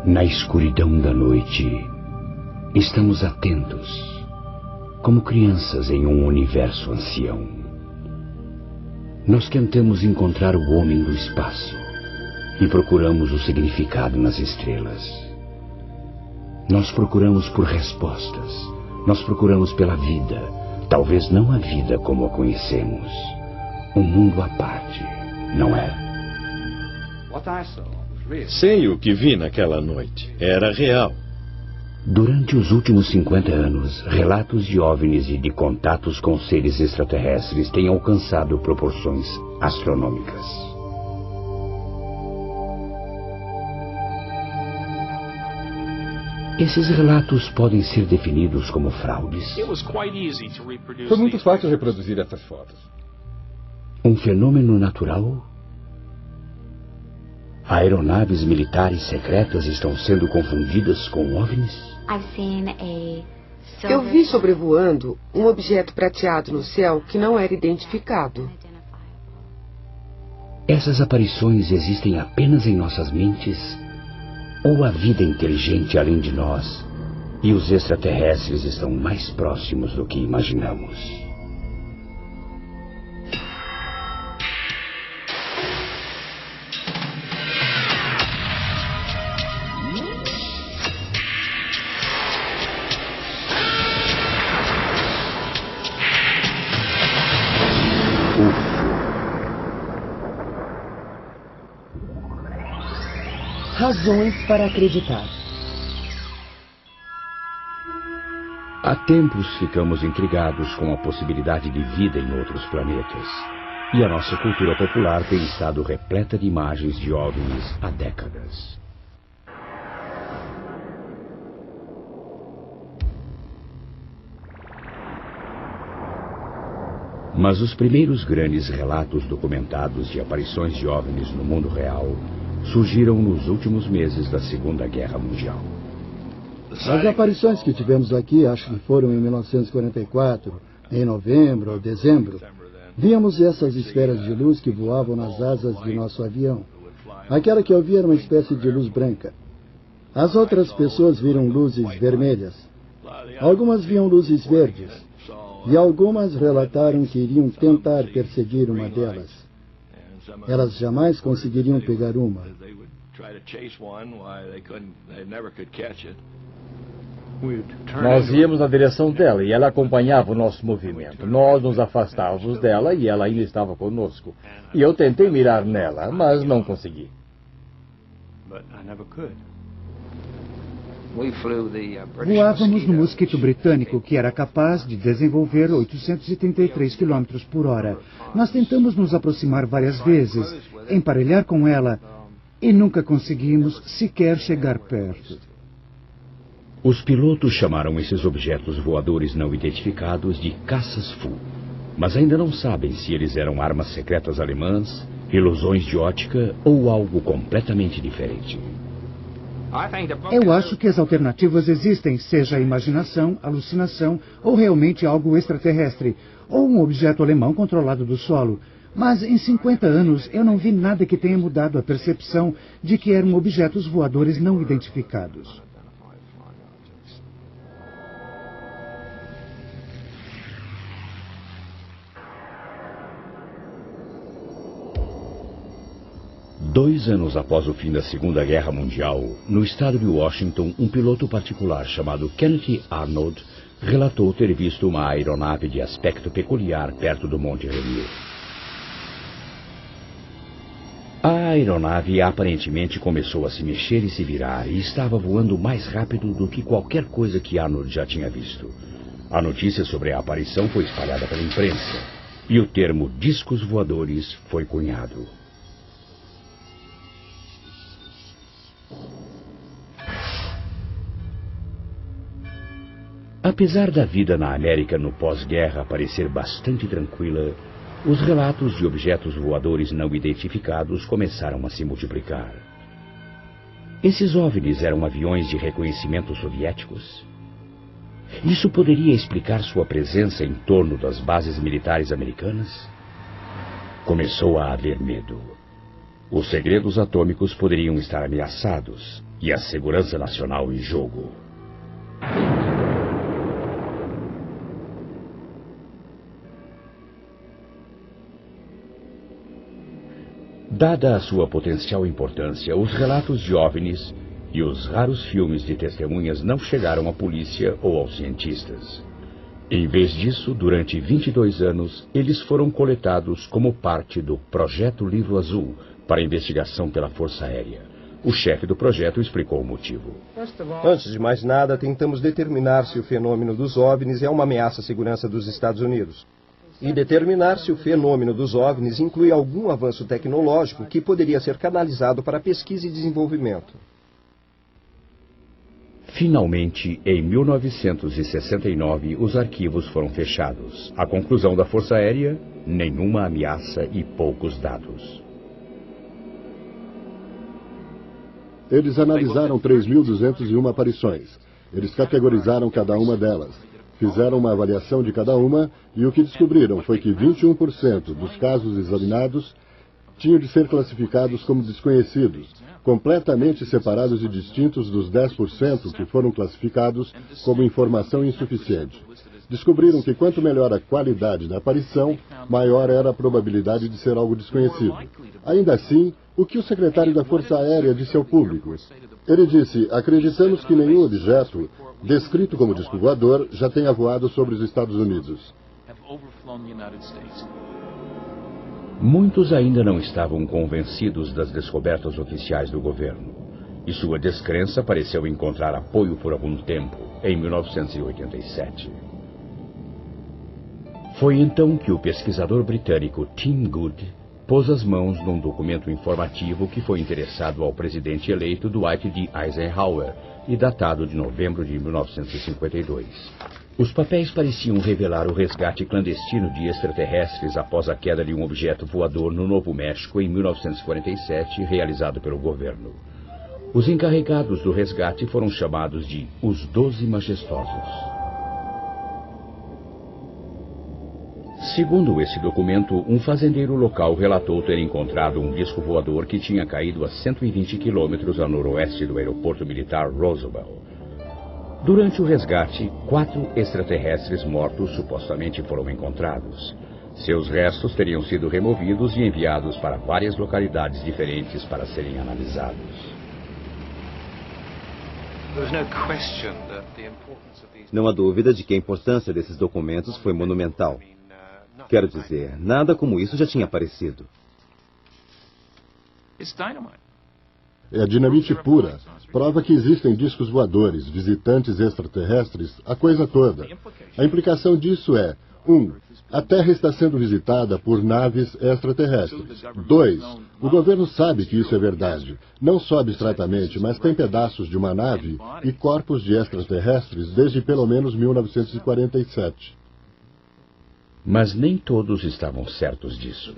Na escuridão da noite, estamos atentos, como crianças em um universo ancião. Nós tentamos encontrar o homem do espaço e procuramos o significado nas estrelas. Nós procuramos por respostas, nós procuramos pela vida, talvez não a vida como a conhecemos. Um mundo à parte, não é? Sei o que vi naquela noite. Era real. Durante os últimos 50 anos, relatos de OVNIs e de contatos com seres extraterrestres têm alcançado proporções astronômicas. Esses relatos podem ser definidos como fraudes. Foi muito fácil reproduzir essas fotos. Um fenômeno natural? Aeronaves militares secretas estão sendo confundidas com OVNIs? Eu vi sobrevoando um objeto prateado no céu que não era identificado. Essas aparições existem apenas em nossas mentes? Ou a vida inteligente além de nós e os extraterrestres estão mais próximos do que imaginamos? Razões para acreditar. Há tempos ficamos intrigados com a possibilidade de vida em outros planetas. E a nossa cultura popular tem estado repleta de imagens de OVNIs há décadas. Mas os primeiros grandes relatos documentados de aparições de OVNIs no mundo real surgiram nos últimos meses da Segunda Guerra Mundial. As aparições que tivemos aqui, acho que foram em 1944, em novembro ou dezembro, víamos essas esferas de luz que voavam nas asas de nosso avião. Aquela que eu vi era uma espécie de luz branca. As outras pessoas viram luzes vermelhas. Algumas viam luzes verdes. E algumas relataram que iriam tentar perseguir uma delas. Elas jamais conseguiriam pegar uma. Nós íamos na direção dela e ela acompanhava o nosso movimento. Nós nos afastávamos dela e ela ainda estava conosco. E eu tentei mirar nela, mas não consegui. Voávamos no mosquito britânico, que era capaz de desenvolver 833 km por hora. Nós tentamos nos aproximar várias vezes, emparelhar com ela, e nunca conseguimos sequer chegar perto. Os pilotos chamaram esses objetos voadores não identificados de caças Fu, mas ainda não sabem se eles eram armas secretas alemãs, ilusões de ótica ou algo completamente diferente. Eu acho que as alternativas existem, seja imaginação, alucinação ou realmente algo extraterrestre, ou um objeto alemão controlado do solo. Mas em 50 anos eu não vi nada que tenha mudado a percepção de que eram objetos voadores não identificados. Dois anos após o fim da Segunda Guerra Mundial, no estado de Washington, um piloto particular chamado Kenneth Arnold relatou ter visto uma aeronave de aspecto peculiar perto do Monte Rainier. A aeronave aparentemente começou a se mexer e se virar e estava voando mais rápido do que qualquer coisa que Arnold já tinha visto. A notícia sobre a aparição foi espalhada pela imprensa e o termo discos voadores foi cunhado. Apesar da vida na América no pós-guerra parecer bastante tranquila, os relatos de objetos voadores não identificados começaram a se multiplicar. Esses OVNIs eram aviões de reconhecimento soviéticos? Isso poderia explicar sua presença em torno das bases militares americanas? Começou a haver medo. Os segredos atômicos poderiam estar ameaçados e a segurança nacional em jogo. Dada a sua potencial importância, os relatos de OVNIs e os raros filmes de testemunhas não chegaram à polícia ou aos cientistas. Em vez disso, durante 22 anos, eles foram coletados como parte do Projeto Livro Azul para investigação pela Força Aérea. O chefe do projeto explicou o motivo. Antes de mais nada, tentamos determinar se o fenômeno dos OVNIs é uma ameaça à segurança dos Estados Unidos. E determinar se o fenômeno dos OVNIs inclui algum avanço tecnológico que poderia ser canalizado para pesquisa e desenvolvimento. Finalmente, em 1969, os arquivos foram fechados. A conclusão da Força Aérea: nenhuma ameaça e poucos dados. Eles analisaram 3.201 aparições. Eles categorizaram cada uma delas. Fizeram uma avaliação de cada uma e o que descobriram foi que 21% dos casos examinados tinham de ser classificados como desconhecidos, completamente separados e distintos dos 10% que foram classificados como informação insuficiente. Descobriram que quanto melhor a qualidade da aparição, maior era a probabilidade de ser algo desconhecido. Ainda assim, o que o secretário da Força Aérea disse ao público? Ele disse: acreditamos que nenhum objeto descrito como disco voador já tenha voado sobre os Estados Unidos. Muitos ainda não estavam convencidos das descobertas oficiais do governo, e sua descrença pareceu encontrar apoio por algum tempo, em 1987. Foi então que o pesquisador britânico Tim Good pôs as mãos num documento informativo que foi endereçado ao presidente eleito Dwight D. Eisenhower e datado de novembro de 1952. Os papéis pareciam revelar o resgate clandestino de extraterrestres após a queda de um objeto voador no Novo México em 1947, realizado pelo governo. Os encarregados do resgate foram chamados de os 12 Majestosos. Segundo esse documento, um fazendeiro local relatou ter encontrado um disco voador que tinha caído a 120 quilômetros a noroeste do aeroporto militar Roosevelt. Durante o resgate, 4 extraterrestres mortos supostamente foram encontrados. Seus restos teriam sido removidos e enviados para várias localidades diferentes para serem analisados. Não há dúvida de que a importância desses documentos foi monumental. Quero dizer, nada como isso já tinha aparecido. É dinamite pura. Prova que existem discos voadores, visitantes extraterrestres, a coisa toda. A implicação disso é: 1. A Terra está sendo visitada por naves extraterrestres. 2. O governo sabe que isso é verdade. Não só abstratamente, mas tem pedaços de uma nave e corpos de extraterrestres desde pelo menos 1947. Mas nem todos estavam certos disso.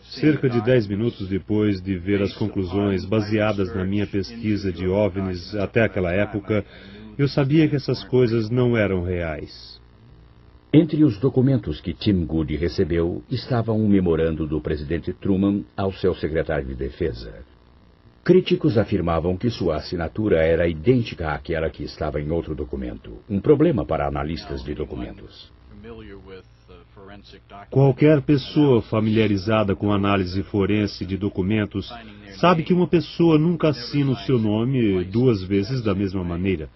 Cerca de 10 minutos depois de ver as conclusões baseadas na minha pesquisa de OVNIs até aquela época, eu sabia que essas coisas não eram reais. Entre os documentos que Tim Good recebeu estava um memorando do presidente Truman ao seu secretário de Defesa. Críticos afirmavam que sua assinatura era idêntica àquela que estava em outro documento, um problema para analistas de documentos. Qualquer pessoa familiarizada com análise forense de documentos sabe que uma pessoa nunca assina o seu nome 2 vezes da mesma maneira.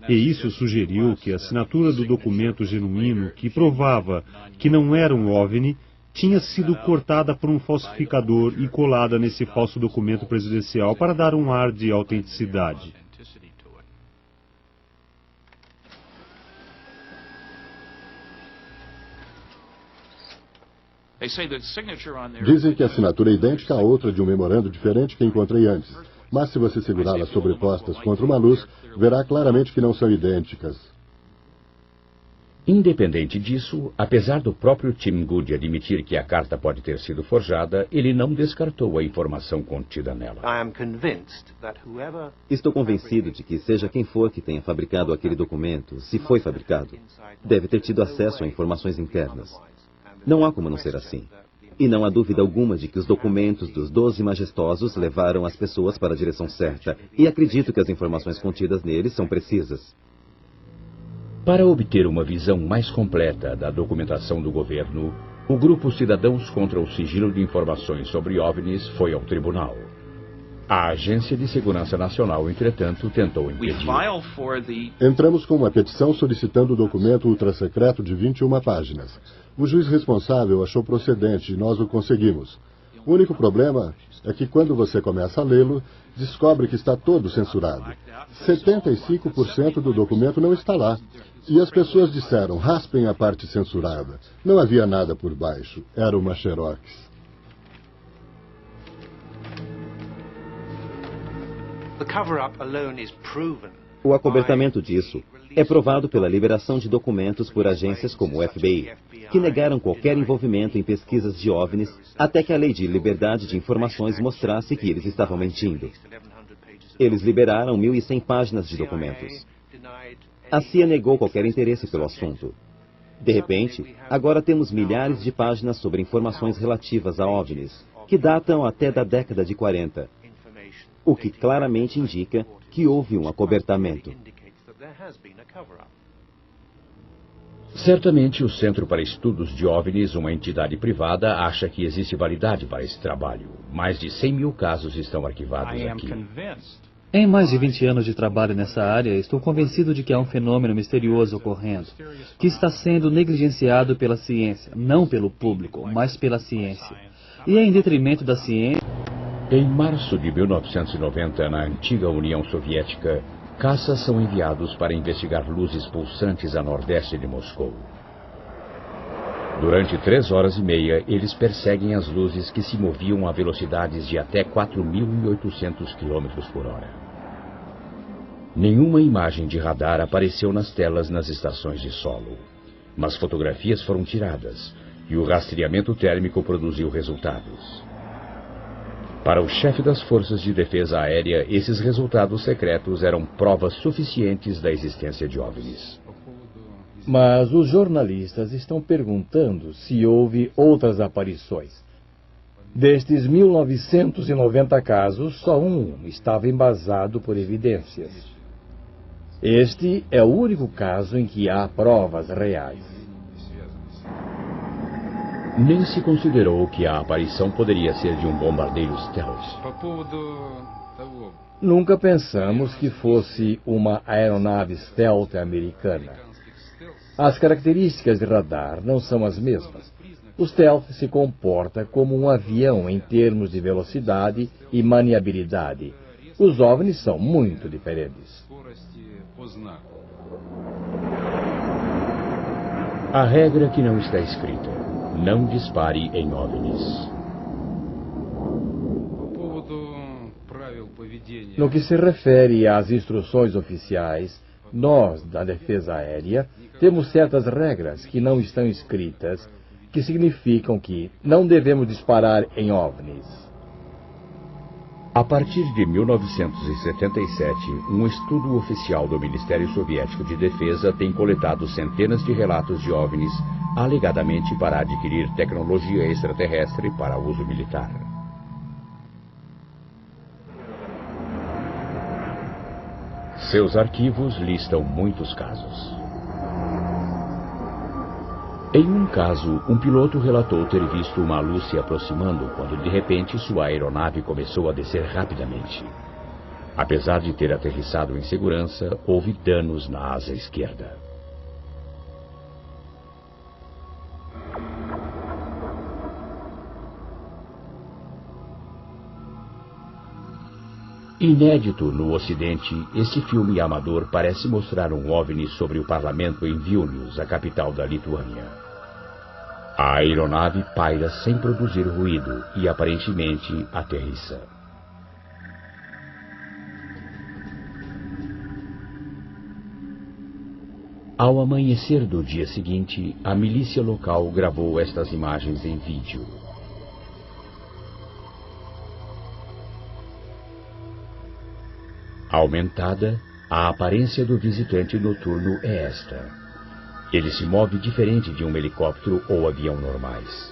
E isso sugeriu que a assinatura do documento genuíno, que provava que não era um OVNI, tinha sido cortada por um falsificador e colada nesse falso documento presidencial para dar um ar de autenticidade. Dizem que a assinatura é idêntica a outra de um memorando diferente que encontrei antes. Mas se você segurá-las sobrepostas contra uma luz, verá claramente que não são idênticas. Independente disso, apesar do próprio Tim Good admitir que a carta pode ter sido forjada, ele não descartou a informação contida nela. Estou convencido de que seja quem for que tenha fabricado aquele documento, se foi fabricado, deve ter tido acesso a informações internas. Não há como não ser assim. E não há dúvida alguma de que os documentos dos 12 majestosos levaram as pessoas para a direção certa. E acredito que as informações contidas neles são precisas. Para obter uma visão mais completa da documentação do governo, o grupo Cidadãos contra o Sigilo de Informações sobre OVNIs foi ao tribunal. A Agência de Segurança Nacional, entretanto, tentou impedir. Entramos com uma petição solicitando o documento ultrassecreto de 21 páginas. O juiz responsável achou procedente e nós o conseguimos. O único problema é que quando você começa a lê-lo, descobre que está todo censurado. 75% do documento não está lá. E as pessoas disseram, raspem a parte censurada. Não havia nada por baixo. Era uma xerox. O acobertamento disso é provado pela liberação de documentos por agências como o FBI, que negaram qualquer envolvimento em pesquisas de OVNIs até que a Lei de Liberdade de Informações mostrasse que eles estavam mentindo. Eles liberaram 1.100 páginas de documentos. A CIA negou qualquer interesse pelo assunto. De repente, agora temos milhares de páginas sobre informações relativas a OVNIs, que datam até da década de 40. O que claramente indica que houve um acobertamento. Certamente o Centro para Estudos de OVNIs, uma entidade privada, acha que existe validade para esse trabalho. Mais de 100.000 casos estão arquivados aqui. Em mais de 20 anos de trabalho nessa área, estou convencido de que há um fenômeno misterioso ocorrendo, que está sendo negligenciado pela ciência, não pelo público, mas pela ciência. E é em detrimento da ciência... Em março de 1990, na antiga União Soviética, caças são enviados para investigar luzes pulsantes a nordeste de Moscou. Durante 3 horas e meia, eles perseguem as luzes que se moviam a velocidades de até 4.800 km por hora. Nenhuma imagem de radar apareceu nas telas nas estações de solo, mas fotografias foram tiradas e o rastreamento térmico produziu resultados. Para o chefe das Forças de Defesa Aérea, esses resultados secretos eram provas suficientes da existência de OVNIs. Mas os jornalistas estão perguntando se houve outras aparições. Destes 1.990 casos, só um estava embasado por evidências. Este é o único caso em que há provas reais. Nem se considerou que a aparição poderia ser de um bombardeiro stealth. Nunca pensamos que fosse uma aeronave stealth americana. As características de radar não são as mesmas. O stealth se comporta como um avião em termos de velocidade e maniabilidade. Os OVNIs são muito diferentes. A regra que não está escrita: não dispare em OVNIs. No que se refere às instruções oficiais, nós, da Defesa Aérea, temos certas regras que não estão escritas, que significam que não devemos disparar em OVNIs. A partir de 1977, um estudo oficial do Ministério Soviético de Defesa tem coletado centenas de relatos de OVNIs, alegadamente para adquirir tecnologia extraterrestre para uso militar. Seus arquivos listam muitos casos. Em um caso, um piloto relatou ter visto uma luz se aproximando quando de repente sua aeronave começou a descer rapidamente. Apesar de ter aterrissado em segurança, houve danos na asa esquerda. Inédito no Ocidente, esse filme amador parece mostrar um OVNI sobre o parlamento em Vilnius, a capital da Lituânia. A aeronave paira sem produzir ruído e aparentemente aterrissa. Ao amanhecer do dia seguinte, a milícia local gravou estas imagens em vídeo. Aumentada, a aparência do visitante noturno é esta. Ele se move diferente de um helicóptero ou avião normais.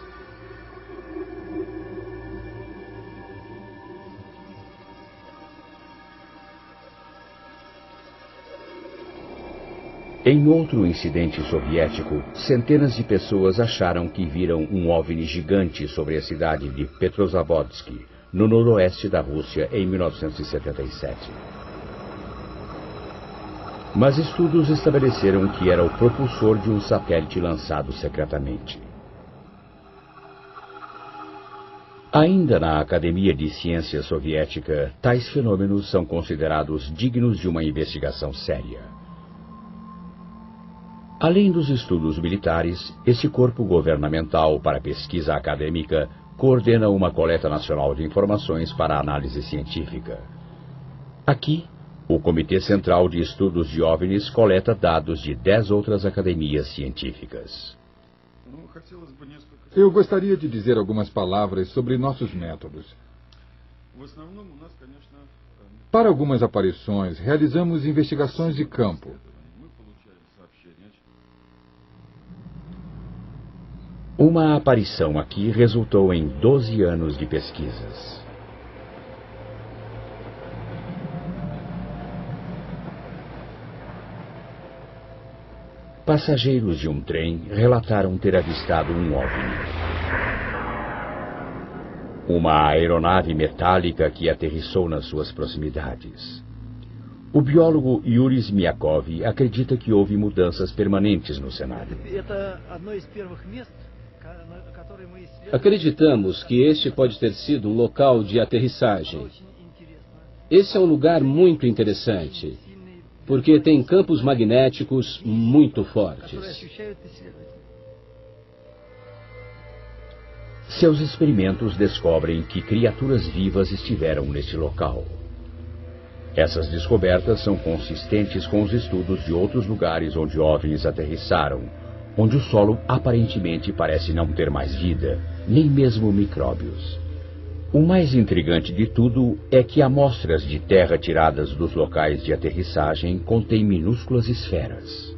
Em outro incidente soviético, centenas de pessoas acharam que viram um OVNI gigante sobre a cidade de Petrozavodsk, no noroeste da Rússia, em 1977. Mas estudos estabeleceram que era o propulsor de um satélite lançado secretamente. Ainda na Academia de Ciência Soviética, tais fenômenos são considerados dignos de uma investigação séria. Além dos estudos militares, esse corpo governamental para pesquisa acadêmica coordena uma coleta nacional de informações para análise científica. Aqui, o Comitê Central de Estudos de OVNIs coleta dados de 10 outras academias científicas. Eu gostaria de dizer algumas palavras sobre nossos métodos. Para algumas aparições, realizamos investigações de campo. Uma aparição aqui resultou em 12 anos de pesquisas. Passageiros de um trem relataram ter avistado um OVNI. Uma aeronave metálica que aterrissou nas suas proximidades. O biólogo Yuri Zmiakov acredita que houve mudanças permanentes no cenário. Acreditamos que este pode ter sido um local de aterrissagem. Esse é um lugar muito interessante, porque tem campos magnéticos muito fortes. Seus experimentos descobrem que criaturas vivas estiveram neste local. Essas descobertas são consistentes com os estudos de outros lugares onde OVNIs aterrissaram, onde o solo aparentemente parece não ter mais vida, nem mesmo micróbios. O mais intrigante de tudo é que amostras de terra tiradas dos locais de aterrissagem contêm minúsculas esferas.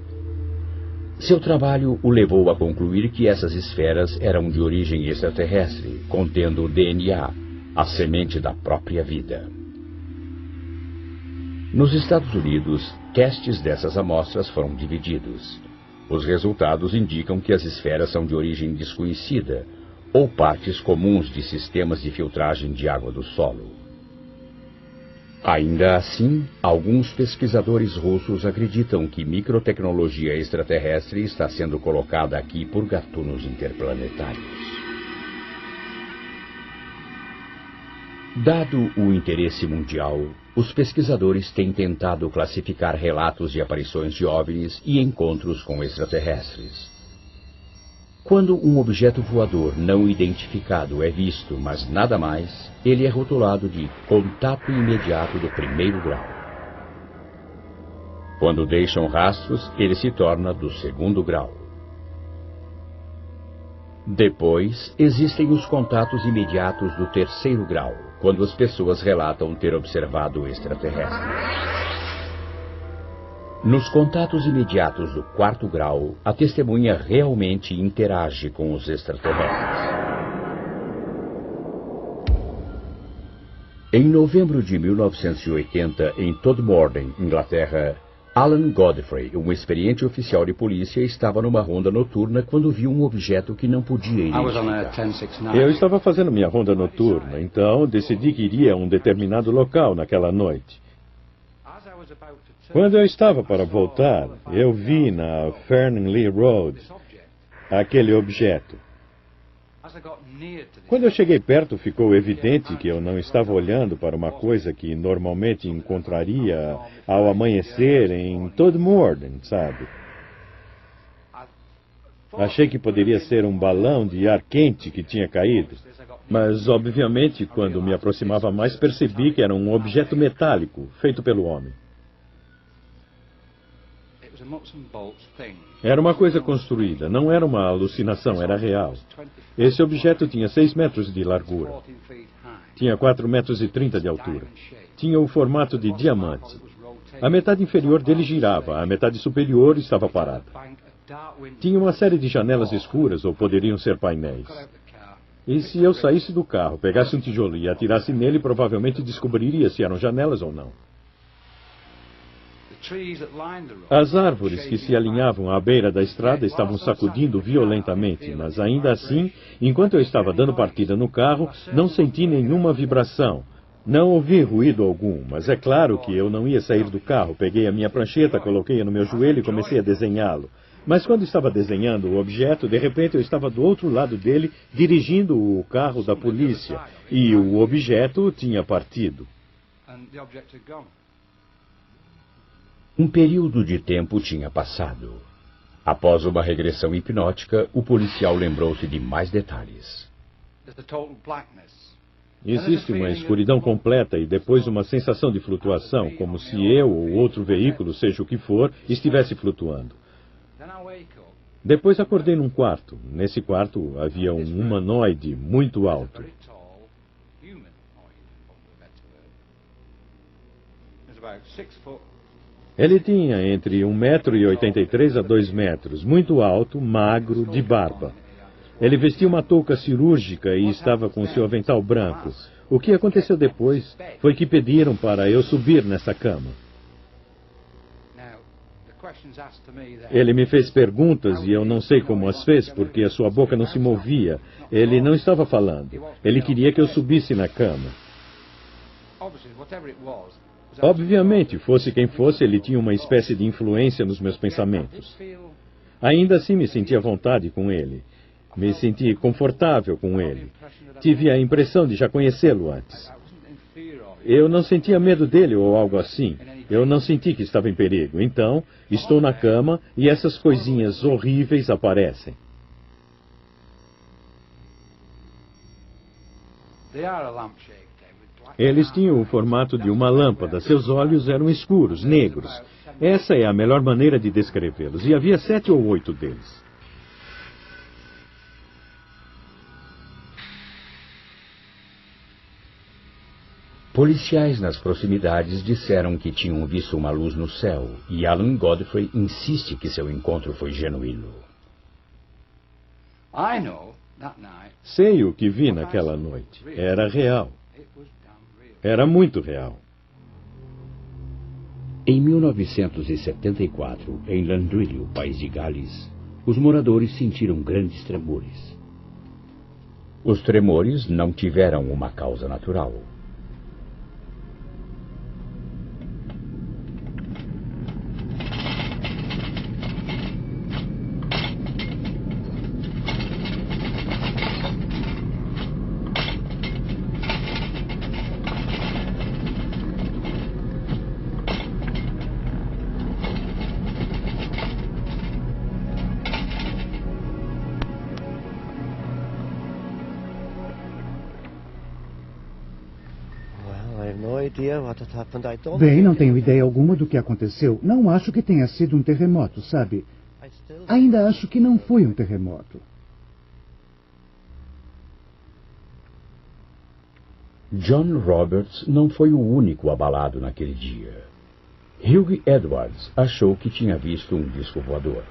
Seu trabalho o levou a concluir que essas esferas eram de origem extraterrestre, contendo DNA, a semente da própria vida. Nos Estados Unidos, testes dessas amostras foram divididos. Os resultados indicam que as esferas são de origem desconhecida, ou partes comuns de sistemas de filtragem de água do solo. Ainda assim, alguns pesquisadores russos acreditam que microtecnologia extraterrestre está sendo colocada aqui por gatunos interplanetários. Dado o interesse mundial, os pesquisadores têm tentado classificar relatos de aparições de OVNIs e encontros com extraterrestres. Quando um objeto voador não identificado é visto, mas nada mais, ele é rotulado de contato imediato do primeiro grau. Quando deixam rastros, ele se torna do segundo grau. Depois, existem os contatos imediatos do terceiro grau, quando as pessoas relatam ter observado extraterrestres. Nos contatos imediatos do quarto grau, a testemunha realmente interage com os extraterrestres. Em novembro de 1980, em Todmorden, Inglaterra, Alan Godfrey, um experiente oficial de polícia, estava numa ronda noturna quando viu um objeto que não podia identificar. Eu estava fazendo minha ronda noturna, então decidi que iria a um determinado local naquela noite. Quando eu estava para voltar, eu vi na Fernley Road aquele objeto. Quando eu cheguei perto, ficou evidente que eu não estava olhando para uma coisa que normalmente encontraria ao amanhecer em Todmorden, sabe? Achei que poderia ser um balão de ar quente que tinha caído. Mas, obviamente, quando me aproximava mais, percebi que era um objeto metálico, feito pelo homem. Era uma coisa construída, não era uma alucinação, era real. Esse objeto tinha 6 metros de largura. Tinha 4,30 metros de altura. Tinha o formato de diamante. A metade inferior dele girava, a metade superior estava parada. Tinha uma série de janelas escuras, ou poderiam ser painéis. E se eu saísse do carro, pegasse um tijolo e atirasse nele, provavelmente descobriria se eram janelas ou não. As árvores que se alinhavam à beira da estrada estavam sacudindo violentamente, mas ainda assim, enquanto eu estava dando partida no carro, não senti nenhuma vibração. Não ouvi ruído algum, mas é claro que eu não ia sair do carro. Peguei a minha prancheta, coloquei-a no meu joelho e comecei a desenhá-lo. Mas quando estava desenhando o objeto, de repente eu estava do outro lado dele, dirigindo o carro da polícia, e o objeto tinha partido. Um período de tempo tinha passado. Após uma regressão hipnótica, o policial lembrou-se de mais detalhes. Existe uma escuridão completa e depois uma sensação de flutuação, como se eu ou outro veículo, seja o que for, estivesse flutuando. Depois acordei num quarto. Nesse quarto havia um humanoide muito alto. Ele tinha entre 1,83 m a 2 metros, muito alto, magro, de barba. Ele vestia uma touca cirúrgica e estava com seu avental branco. O que aconteceu depois foi que pediram para eu subir nessa cama. Ele me fez perguntas e eu não sei como as fez, porque a sua boca não se movia. Ele não estava falando. Ele queria que eu subisse na cama. Obviamente, fosse quem fosse, ele tinha uma espécie de influência nos meus pensamentos. Ainda assim me senti à vontade com ele. Me senti confortável com ele. Tive a impressão de já conhecê-lo antes. Eu não sentia medo dele ou algo assim. Eu não senti que estava em perigo. Então, estou na cama e essas coisinhas horríveis aparecem. Eles tinham o formato de uma lâmpada. Seus olhos eram escuros, negros. Essa é a melhor maneira de descrevê-los. E havia 7 ou 8 deles. Policiais nas proximidades disseram que tinham visto uma luz no céu, e Alan Godfrey insiste que seu encontro foi genuíno. Sei o que vi naquela noite. Era real. Era muito real. Em 1974, em Landrillo, país de Gales, os moradores sentiram grandes tremores. Os tremores não tiveram uma causa natural. Bem, não tenho ideia alguma do que aconteceu. Não acho que tenha sido um terremoto, sabe? Ainda acho que não foi um terremoto. John Roberts não foi o único abalado naquele dia. Hugh Edwards achou que tinha visto um disco voador.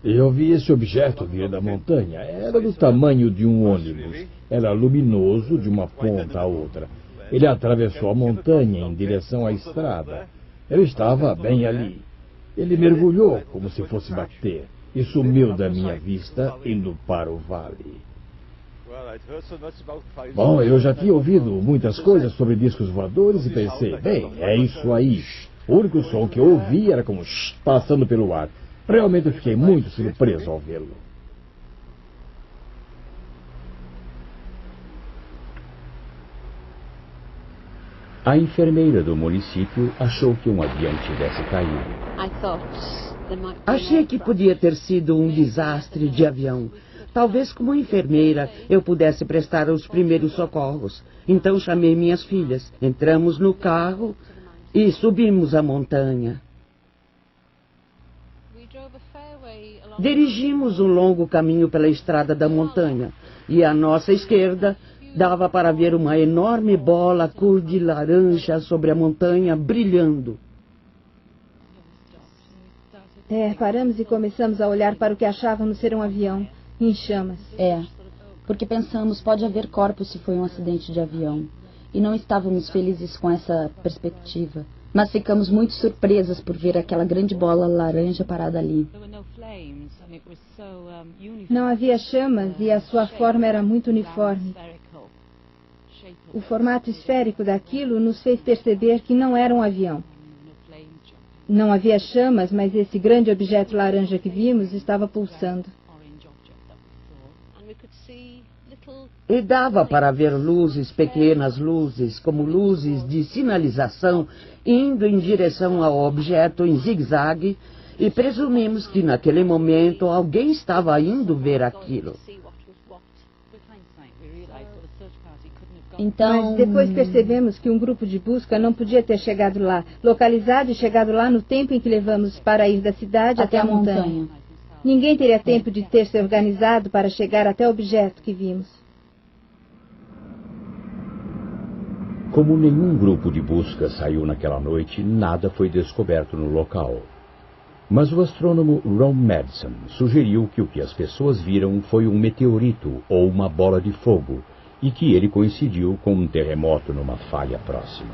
Eu vi esse objeto vir da montanha. Era do tamanho de um ônibus. Era luminoso de uma ponta a outra. Ele atravessou a montanha em direção à estrada. Ele estava bem ali. Ele mergulhou como se fosse bater e sumiu da minha vista indo para o vale. Bom, eu já tinha ouvido muitas coisas sobre discos voadores e pensei, bem, é isso aí. O único som que eu ouvi era como passando pelo ar. Realmente eu fiquei muito surpreso ao vê-lo. A enfermeira do município achou que um avião tivesse caído. Achei que podia ter sido um desastre de avião. Talvez como enfermeira eu pudesse prestar os primeiros socorros. Então chamei minhas filhas. Entramos no carro e subimos a montanha. Dirigimos um longo caminho pela estrada da montanha. E à nossa esquerda dava para ver uma enorme bola cor de laranja sobre a montanha brilhando. Paramos e começamos a olhar para o que achávamos ser um avião, em chamas. Porque pensamos, pode haver corpos se foi um acidente de avião. E não estávamos felizes com essa perspectiva. Mas ficamos muito surpresas por ver aquela grande bola laranja parada ali. Não havia chamas e a sua forma era muito uniforme. O formato esférico daquilo nos fez perceber que não era um avião. Não havia chamas, mas esse grande objeto laranja que vimos estava pulsando. E dava para ver luzes, pequenas luzes, como luzes de sinalização, indo em direção ao objeto em zigue-zague, e presumimos que naquele momento alguém estava indo ver aquilo. Então... Mas depois percebemos que um grupo de busca não podia ter chegado lá, localizado e chegado lá no tempo em que levamos para ir da cidade até a montanha. Ninguém teria tempo de ter se organizado para chegar até o objeto que vimos. Como nenhum grupo de busca saiu naquela noite, nada foi descoberto no local. Mas o astrônomo Ron Madsen sugeriu que o que as pessoas viram foi um meteorito ou uma bola de fogo, e que ele coincidiu com um terremoto numa falha próxima.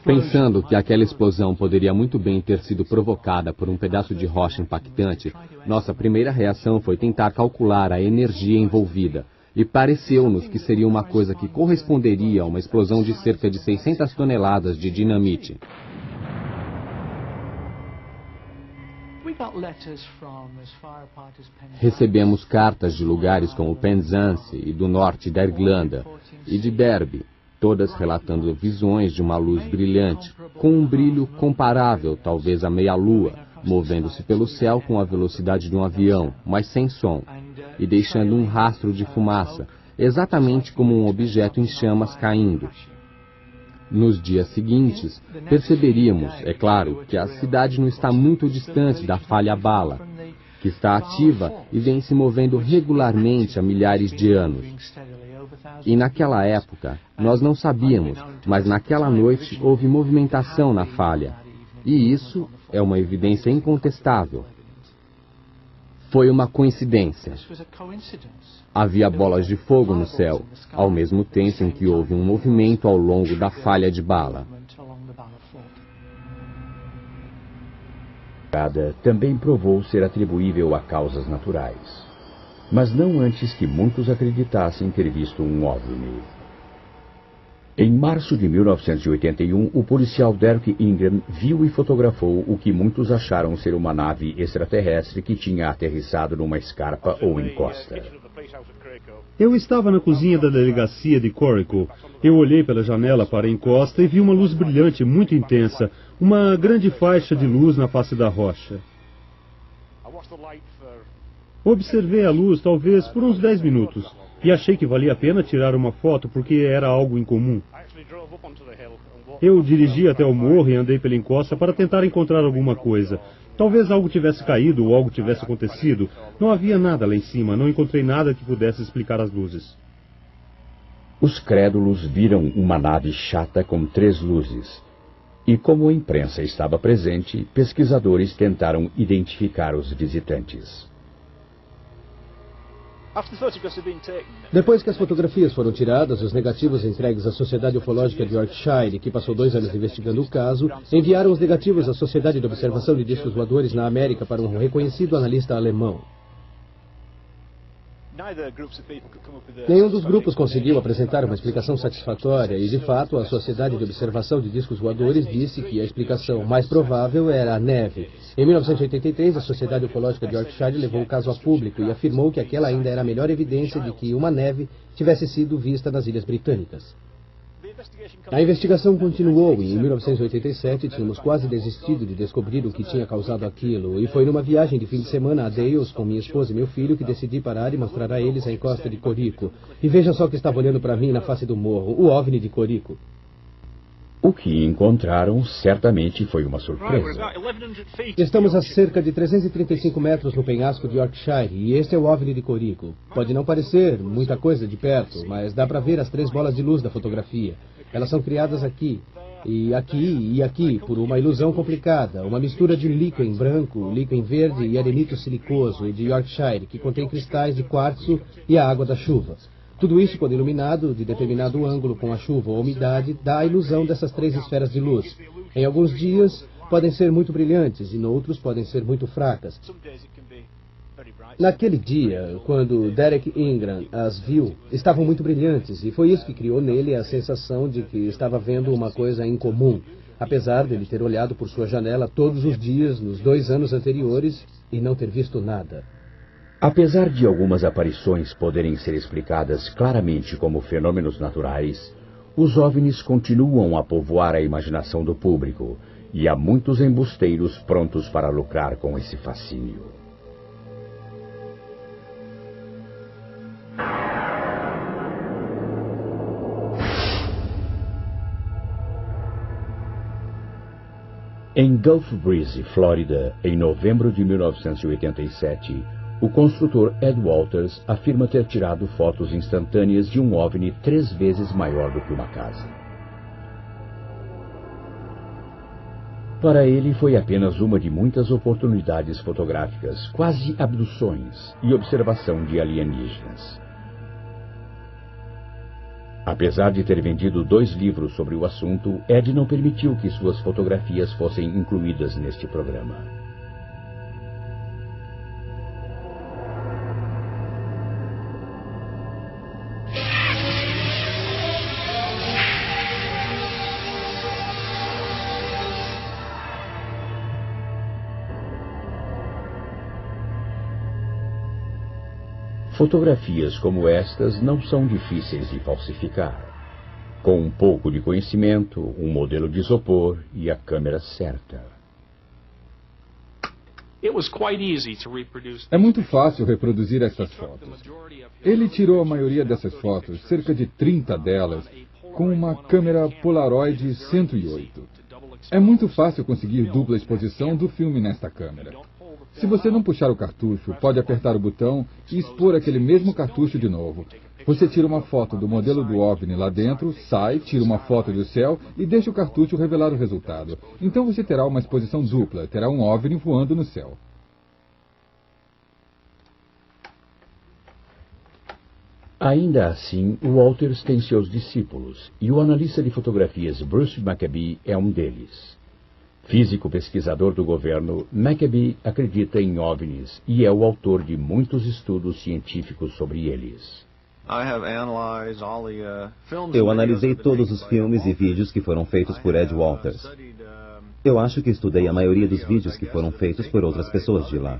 Pensando que aquela explosão poderia muito bem ter sido provocada por um pedaço de rocha impactante, nossa primeira reação foi tentar calcular a energia envolvida, e pareceu-nos que seria uma coisa que corresponderia a uma explosão de cerca de 600 toneladas de dinamite. Recebemos cartas de lugares como Penzance e do norte da Irlanda e de Derby, todas relatando visões de uma luz brilhante, com um brilho comparável talvez à meia-lua, movendo-se pelo céu com a velocidade de um avião, mas sem som, e deixando um rastro de fumaça, exatamente como um objeto em chamas caindo. Nos dias seguintes, perceberíamos, é claro, que a cidade não está muito distante da falha bala, que está ativa e vem se movendo regularmente há milhares de anos. E naquela época, nós não sabíamos, mas naquela noite houve movimentação na falha. E isso é uma evidência incontestável. Foi uma coincidência. Havia bolas de fogo no céu, ao mesmo tempo em que houve um movimento ao longo da falha de bala. Também provou ser atribuível a causas naturais, mas não antes que muitos acreditassem ter visto um OVNI. Em março de 1981, o policial Derek Ingram viu e fotografou o que muitos acharam ser uma nave extraterrestre que tinha aterrissado numa escarpa ou encosta. Eu estava na cozinha da delegacia de Coracle. Eu olhei pela janela para a encosta e vi uma luz brilhante muito intensa, uma grande faixa de luz na face da rocha. Observei a luz talvez por uns 10 minutos e achei que valia a pena tirar uma foto porque era algo incomum. Eu dirigi até o morro e andei pela encosta para tentar encontrar alguma coisa. Talvez algo tivesse caído ou algo tivesse acontecido. Não havia nada lá em cima, não encontrei nada que pudesse explicar as luzes. Os crédulos viram uma nave chata com 3 luzes. E como a imprensa estava presente, pesquisadores tentaram identificar os visitantes. Depois que as fotografias foram tiradas, os negativos entregues à Sociedade Ufológica de Yorkshire, que passou 2 anos investigando o caso, enviaram os negativos à Sociedade de Observação de Discos Voadores na América para um reconhecido analista alemão. Nenhum dos grupos conseguiu apresentar uma explicação satisfatória e, de fato, a Sociedade de Observação de Discos Voadores disse que a explicação mais provável era a neve. Em 1983, a Sociedade Ufológica de Yorkshire levou o caso a público e afirmou que aquela ainda era a melhor evidência de que uma neve tivesse sido vista nas Ilhas Britânicas. A investigação continuou e, em 1987, tínhamos quase desistido de descobrir o que tinha causado aquilo. E foi numa viagem de fim de semana a Dales, com minha esposa e meu filho, que decidi parar e mostrar a eles a encosta de Corico. E veja só o que estava olhando para mim na face do morro, o OVNI de Corico. O que encontraram certamente foi uma surpresa. Estamos a cerca de 335 metros no penhasco de Yorkshire e este é o OVNI de Corico. Pode não parecer muita coisa de perto, mas dá para ver as 3 bolas de luz da fotografia. Elas são criadas aqui, e aqui, por uma ilusão complicada, uma mistura de líquen em branco, líquen verde e arenito silicoso de Yorkshire, que contém cristais de quartzo e a água da chuva. Tudo isso, quando iluminado de determinado ângulo com a chuva ou umidade, dá a ilusão dessas 3 esferas de luz. Em alguns dias podem ser muito brilhantes e noutros podem ser muito fracas. Naquele dia, quando Derek Ingram as viu, estavam muito brilhantes e foi isso que criou nele a sensação de que estava vendo uma coisa incomum, apesar de ele ter olhado por sua janela todos os dias nos 2 anos anteriores e não ter visto nada. Apesar de algumas aparições poderem ser explicadas claramente como fenômenos naturais, os OVNIs continuam a povoar a imaginação do público e há muitos embusteiros prontos para lucrar com esse fascínio. Em Gulf Breeze, Flórida, em novembro de 1987, o construtor Ed Walters afirma ter tirado fotos instantâneas de um OVNI 3 vezes maior do que uma casa. Para ele, foi apenas uma de muitas oportunidades fotográficas, quase abduções e observação de alienígenas. Apesar de ter vendido 2 livros sobre o assunto, Ed não permitiu que suas fotografias fossem incluídas neste programa. Fotografias como estas não são difíceis de falsificar. Com um pouco de conhecimento, um modelo de isopor e a câmera certa. É muito fácil reproduzir essas fotos. Ele tirou a maioria dessas fotos, cerca de 30 delas, com uma câmera Polaroid 108. É muito fácil conseguir dupla exposição do filme nesta câmera. Se você não puxar o cartucho, pode apertar o botão e expor aquele mesmo cartucho de novo. Você tira uma foto do modelo do OVNI lá dentro, sai, tira uma foto do céu e deixa o cartucho revelar o resultado. Então você terá uma exposição dupla, terá um OVNI voando no céu. Ainda assim, Walters tem seus discípulos, e o analista de fotografias Bruce Maccabee é um deles. Físico pesquisador do governo, Maccabee acredita em OVNIs e é o autor de muitos estudos científicos sobre eles. Eu analisei todos os filmes e vídeos que foram feitos por Ed Walters. Eu acho que estudei a maioria dos vídeos que foram feitos por outras pessoas de lá.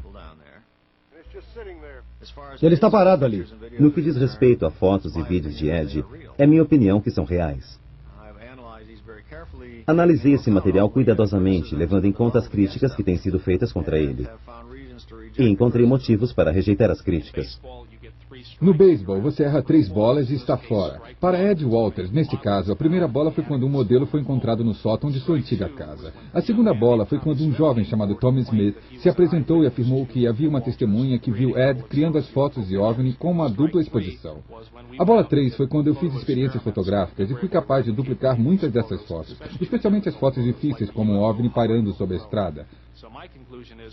Ele está parado ali. No que diz respeito a fotos e vídeos de Ed, é minha opinião que são reais. Analisei esse material cuidadosamente, levando em conta as críticas que têm sido feitas contra ele. E encontrei motivos para rejeitar as críticas. No beisebol, você erra 3 bolas e está fora. Para Ed Walters, neste caso, a primeira bola foi quando um modelo foi encontrado no sótão de sua antiga casa. A segunda bola foi quando um jovem chamado Tommy Smith se apresentou e afirmou que havia uma testemunha que viu Ed criando as fotos de OVNI com uma dupla exposição. A bola 3 foi quando eu fiz experiências fotográficas e fui capaz de duplicar muitas dessas fotos, especialmente as fotos difíceis como um OVNI pairando sobre a estrada.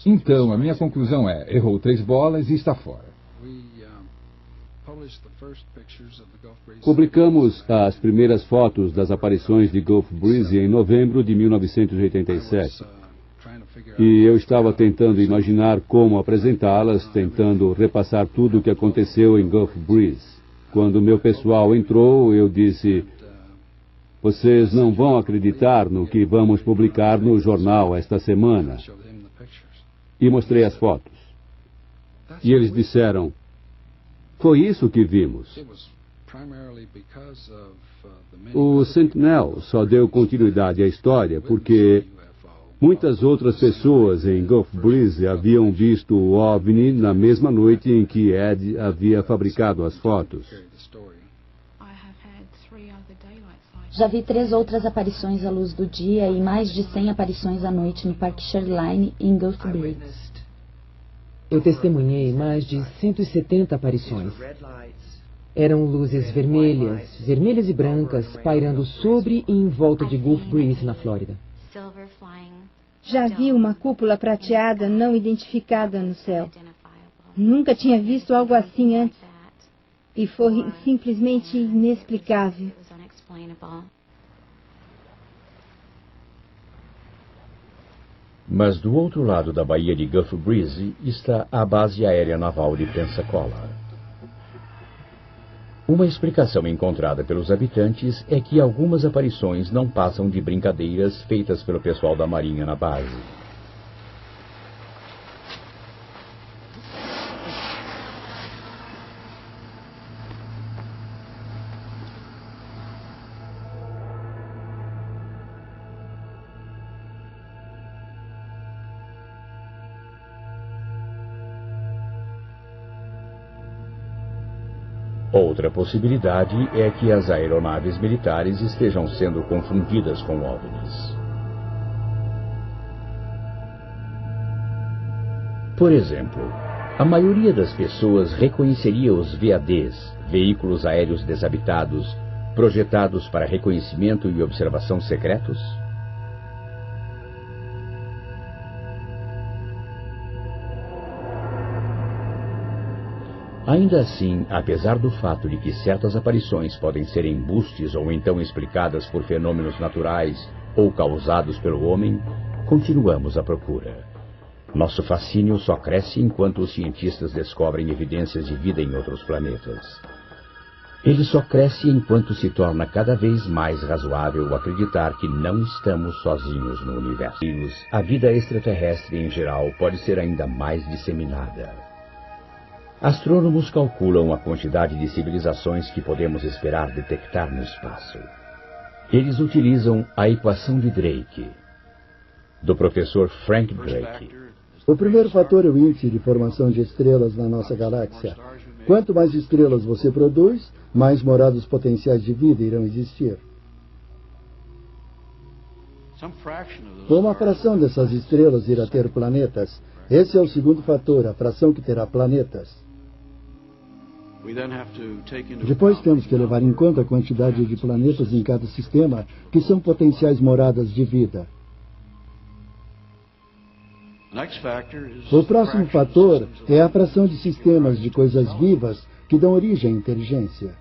Então, a minha conclusão é, errou 3 bolas e está fora. Publicamos as primeiras fotos das aparições de Gulf Breeze em novembro de 1987. E eu estava tentando imaginar como apresentá-las, tentando repassar tudo o que aconteceu em Gulf Breeze. Quando meu pessoal entrou, eu disse: vocês não vão acreditar no que vamos publicar no jornal esta semana. E mostrei as fotos. E eles disseram: foi isso que vimos. O Sentinel só deu continuidade à história porque muitas outras pessoas em Gulf Breeze haviam visto o OVNI na mesma noite em que Ed havia fabricado as fotos. Já vi 3 outras aparições à luz do dia e mais de 100 aparições à noite no Parque Shoreline em Gulf Breeze. Eu testemunhei mais de 170 aparições. Eram luzes vermelhas e brancas, pairando sobre e em volta de Gulf Breeze, na Flórida. Já vi uma cúpula prateada não identificada no céu. Nunca tinha visto algo assim antes. E foi simplesmente inexplicável. Mas do outro lado da baía de Gulf Breeze está a base aérea naval de Pensacola. Uma explicação encontrada pelos habitantes é que algumas aparições não passam de brincadeiras feitas pelo pessoal da Marinha na base. Outra possibilidade é que as aeronaves militares estejam sendo confundidas com OVNIs. Por exemplo, a maioria das pessoas reconheceria os VADs, veículos aéreos desabitados, projetados para reconhecimento e observação secretos? Ainda assim, apesar do fato de que certas aparições podem ser embustes ou então explicadas por fenômenos naturais ou causados pelo homem, continuamos à procura. Nosso fascínio só cresce enquanto os cientistas descobrem evidências de vida em outros planetas. Ele só cresce enquanto se torna cada vez mais razoável acreditar que não estamos sozinhos no universo. A vida extraterrestre em geral pode ser ainda mais disseminada. Astrônomos calculam a quantidade de civilizações que podemos esperar detectar no espaço. Eles utilizam a equação de Drake, do professor Frank Drake. O primeiro fator é o índice de formação de estrelas na nossa galáxia. Quanto mais estrelas você produz, mais moradas potenciais de vida irão existir. Uma fração dessas estrelas irá ter planetas. Esse é o segundo fator, a fração que terá planetas. Depois temos que levar em conta a quantidade de planetas em cada sistema que são potenciais moradas de vida. O próximo fator é a fração de sistemas de coisas vivas que dão origem à inteligência.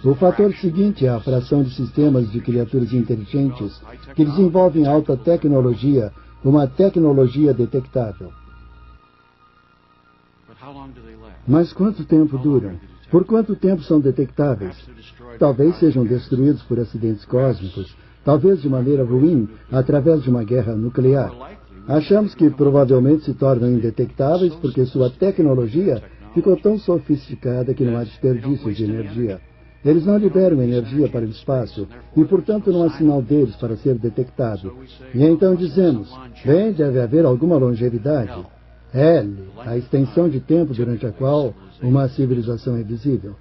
O fator seguinte é a fração de sistemas de criaturas inteligentes que desenvolvem alta tecnologia, uma tecnologia detectável. Mas quanto tempo duram? Por quanto tempo são detectáveis? Talvez sejam destruídos por acidentes cósmicos, talvez de maneira ruim, através de uma guerra nuclear. Achamos que provavelmente se tornam indetectáveis porque sua tecnologia ficou tão sofisticada que não há desperdício de energia. Eles não liberam energia para o espaço e, portanto, não há sinal deles para ser detectado. E então dizemos, bem, deve haver alguma longevidade. L, a extensão de tempo durante a qual uma civilização é visível.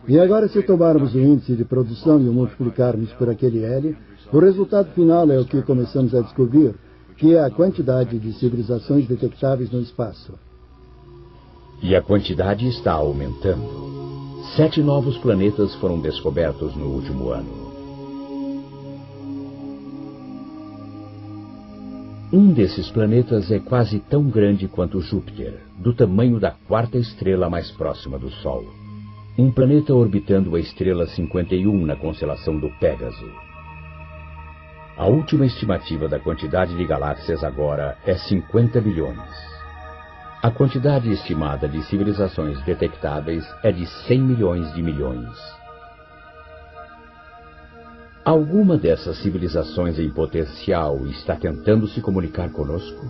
E agora, se tomarmos o índice de produção e o multiplicarmos por aquele L, o resultado final é o que começamos a descobrir, que é a quantidade de civilizações detectáveis no espaço. E a quantidade está aumentando. 7 novos planetas foram descobertos no último ano. Um desses planetas é quase tão grande quanto Júpiter, do tamanho da quarta estrela mais próxima do Sol. Um planeta orbitando a estrela 51 na constelação do Pégaso. A última estimativa da quantidade de galáxias agora é 50 bilhões. A quantidade estimada de civilizações detectáveis é de 100 milhões de milhões. Alguma dessas civilizações em potencial está tentando se comunicar conosco?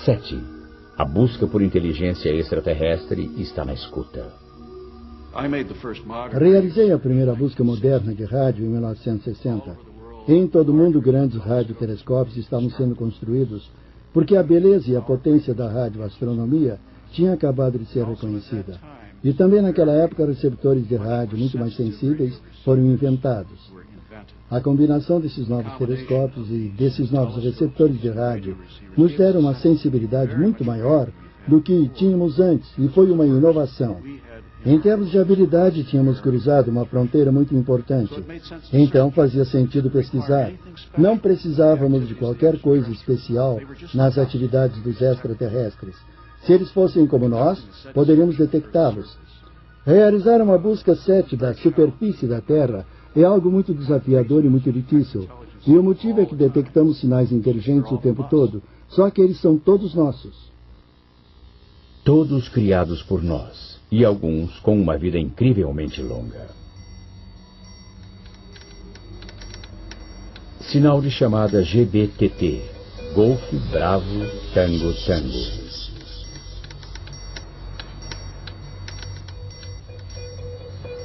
7. A busca por inteligência extraterrestre está na escuta. Realizei a primeira busca moderna de rádio em 1960. Em todo o mundo, grandes radiotelescópios estavam sendo construídos porque a beleza e a potência da radioastronomia tinha acabado de ser reconhecida. E também naquela época, receptores de rádio muito mais sensíveis foram inventados. A combinação desses novos telescópios e desses novos receptores de rádio nos deram uma sensibilidade muito maior do que tínhamos antes, e foi uma inovação. Em termos de habilidade, tínhamos cruzado uma fronteira muito importante. Então fazia sentido pesquisar. Não precisávamos de qualquer coisa especial nas atividades dos extraterrestres. Se eles fossem como nós, poderíamos detectá-los. Realizar uma busca SET da superfície da Terra é algo muito desafiador e muito difícil. E o motivo é que detectamos sinais inteligentes o tempo todo, só que eles são todos nossos. Todos criados por nós, e alguns com uma vida incrivelmente longa. Sinal de chamada GBTT, Golf Bravo Tango Tango.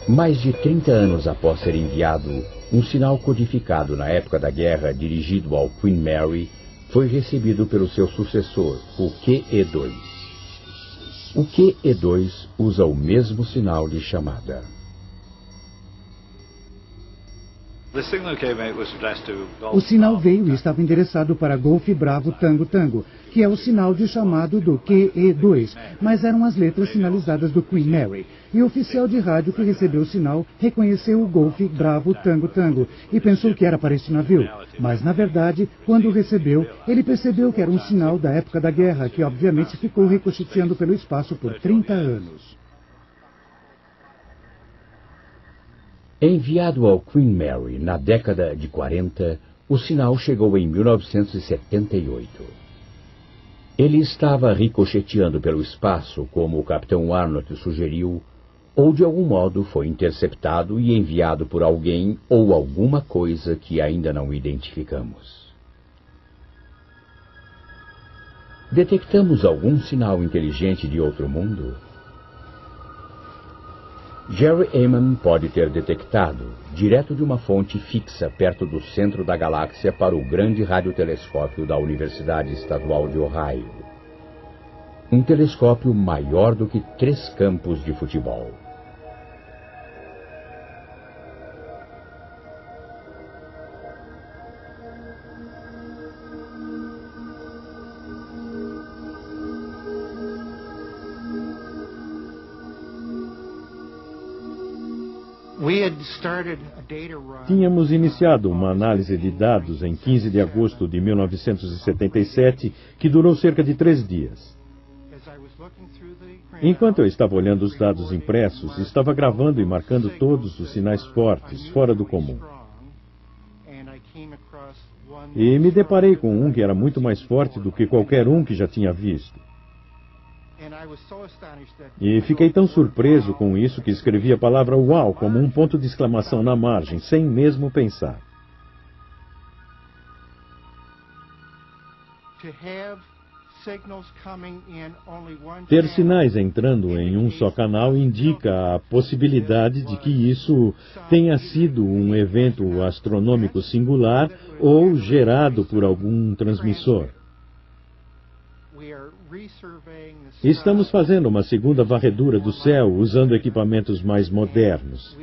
Mais de 30 anos após ser enviado, um sinal codificado na época da guerra dirigido ao Queen Mary foi recebido pelo seu sucessor, o QE-2. O QE-2 usa o mesmo sinal de chamada. O sinal veio e estava endereçado para Golf Bravo Tango Tango, que é o sinal de chamado do QE-2, mas eram as letras sinalizadas do Queen Mary. E o oficial de rádio que recebeu o sinal reconheceu o Golf Bravo Tango Tango e pensou que era para esse navio. Mas, na verdade, quando o recebeu, ele percebeu que era um sinal da época da guerra, que obviamente ficou ricocheteando pelo espaço por 30 anos. Enviado ao Queen Mary na década de 40, o sinal chegou em 1978. Ele estava ricocheteando pelo espaço, como o Capitão Arnott sugeriu, ou de algum modo foi interceptado e enviado por alguém ou alguma coisa que ainda não identificamos. Detectamos algum sinal inteligente de outro mundo? Jerry Ehman pode ter detectado, direto de uma fonte fixa perto do centro da galáxia, para o grande radiotelescópio da Universidade Estadual de Ohio. Um telescópio maior do que 3 campos de futebol. Tínhamos iniciado uma análise de dados em 15 de agosto de 1977, que durou cerca de 3 dias. Enquanto eu estava olhando os dados impressos, estava gravando e marcando todos os sinais fortes, fora do comum. E me deparei com um que era muito mais forte do que qualquer um que já tinha visto. E fiquei tão surpreso com isso que escrevi a palavra "uau" como um ponto de exclamação na margem, sem mesmo pensar. Ter sinais entrando em um só canal indica a possibilidade de que isso tenha sido um evento astronômico singular ou gerado por algum transmissor. Estamos fazendo uma segunda varredura do céu usando equipamentos mais modernos.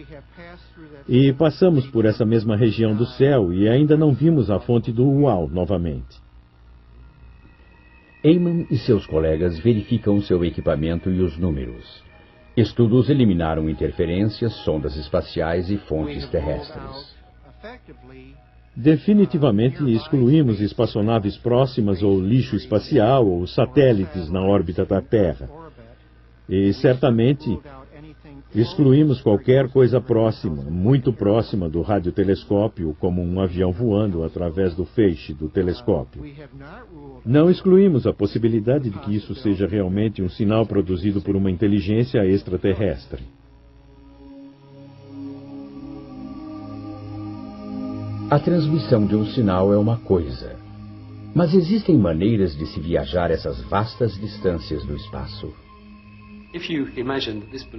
E passamos por essa mesma região do céu e ainda não vimos a fonte do uau novamente. Ehman e seus colegas verificam seu equipamento e os números. Estudos eliminaram interferências, sondas espaciais e fontes terrestres. Definitivamente excluímos espaçonaves próximas ou lixo espacial ou satélites na órbita da Terra. E certamente excluímos qualquer coisa próxima, muito próxima do radiotelescópio, como um avião voando através do feixe do telescópio. Não excluímos a possibilidade de que isso seja realmente um sinal produzido por uma inteligência extraterrestre. A transmissão de um sinal é uma coisa, mas existem maneiras de se viajar essas vastas distâncias do espaço.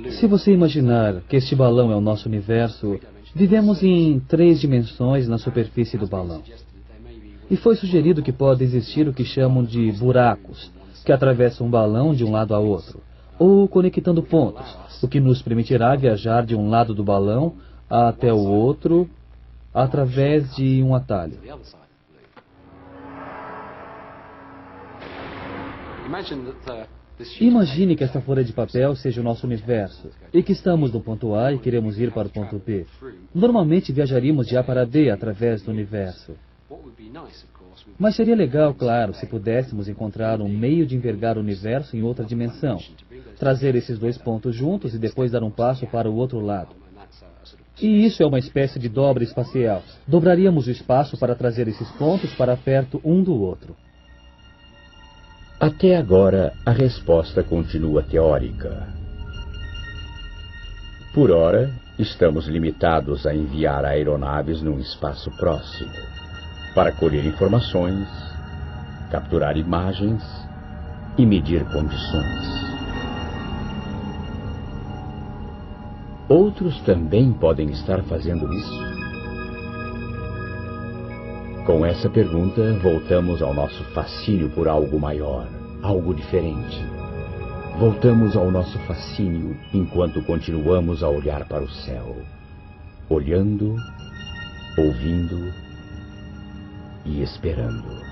Se você imaginar que este balão é o nosso universo, vivemos em 3 dimensões na superfície do balão. E foi sugerido que pode existir o que chamam de buracos, que atravessam um balão de um lado a outro, ou conectando pontos, o que nos permitirá viajar de um lado do balão até o outro, através de um atalho. Imagine que esta folha de papel seja o nosso universo, e que estamos no ponto A e queremos ir para o ponto B. Normalmente viajaríamos de A para B através do universo. Mas seria legal, claro, se pudéssemos encontrar um meio de envergar o universo em outra dimensão. Trazer esses dois pontos juntos e depois dar um passo para o outro lado. E isso é uma espécie de dobra espacial. Dobraríamos o espaço para trazer esses pontos para perto um do outro. Até agora, a resposta continua teórica. Por ora, estamos limitados a enviar aeronaves num espaço próximo, para colher informações, capturar imagens e medir condições. Outros também podem estar fazendo isso? Com essa pergunta, voltamos ao nosso fascínio por algo maior, algo diferente. Voltamos ao nosso fascínio enquanto continuamos a olhar para o céu, olhando, ouvindo e esperando.